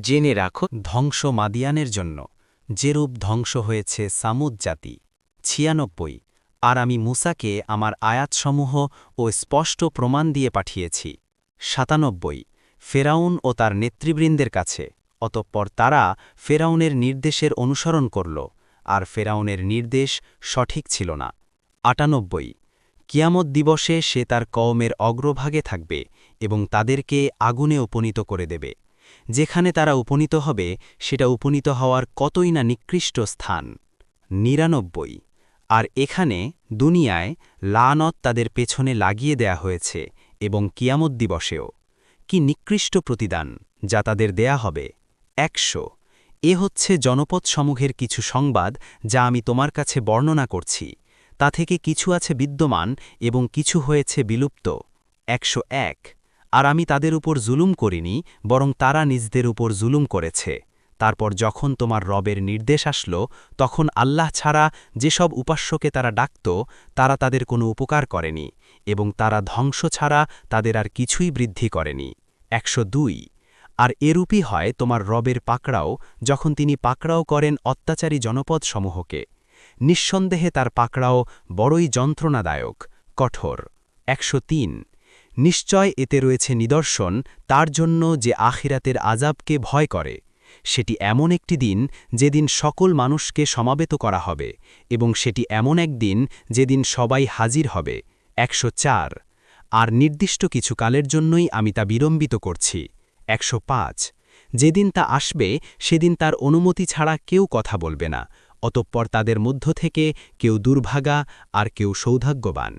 জেনে রাখো ধ্বংস মাদিয়ানের জন্য যেরূপ ধ্বংস হয়েছে সামুদ জাতি। ৯৬ আর আমি মুসাকে আমার আয়াতসমূহ ও স্পষ্ট প্রমাণ দিয়ে পাঠিয়েছি। ৯৭ ফেরাউন ও তার নেতৃবৃন্দের কাছে, অতঃপর তারা ফেরাউনের নির্দেশের অনুসরণ করল, আর ফেরাউনের নির্দেশ সঠিক ছিল না। ৯৮ কিয়ামত দিবসে সে তার কওমের অগ্রভাগে থাকবে এবং তাদেরকে আগুনে উপনীত করে দেবে। যেখানে তারা উপনীত হবে সেটা উপনীত হওয়ার কতই না নিকৃষ্ট স্থান। ৯৯ আর এখানে দুনিয়ায় লানত তাদের পেছনে লাগিয়ে দেয়া হয়েছে এবং কিয়ামত দিবসেও। কি নিকৃষ্ট প্রতিদান যা তাদের দেয়া হবে। ১০০ এ হচ্ছে জনপদসমূহের কিছু সংবাদ যা আমি তোমার কাছে বর্ণনা করছি, তা থেকে কিছু আছে বিদ্যমান এবং কিছু হয়েছে বিলুপ্ত। ১০১ আর আমি তাদের উপর জুলুম করিনি, বরং তারা নিজদের উপর জুলুম করেছে। তারপর যখন তোমার রবের নির্দেশ আসলো, তখন আল্লাহ ছাড়া যেসব উপাস্যকে তারা ডাকত, তারা তাদের কোনো উপকার করেনি, এবং তারা ধ্বংস ছাড়া তাদের আর কিছুই বৃদ্ধি করেনি। ১০২ আর এরূপই হয় তোমার রবের পাকড়াও, যখন তিনি পাকড়াও করেন অত্যাচারী জনপদসমূহকে। নিঃসন্দেহে তার পাকড়াও বড়ই যন্ত্রণাদায়ক, কঠোর। ১০৩ নিশ্চয় এতে রয়েছে নিদর্শন তার জন্য যে আখিরাতের আযাবকে ভয় করে। সেটি এমন একটি দিন যেদিন সকল মানুষকে সমাবেত করা হবে, এবং সেটি এমন একদিন যেদিন সবাই হাজির হবে। ১০৪ আর নির্দিষ্ট কিছু কালের জন্যই আমি তা বিলম্বিত করছি। ১০৫ যেদিন তা আসবে সেদিন তার অনুমতি ছাড়া কেউ কথা বলবে না, অতঃপর তাদের মধ্য থেকে কেউ দুর্ভাগা আর কেউ সৌভাগ্যবান।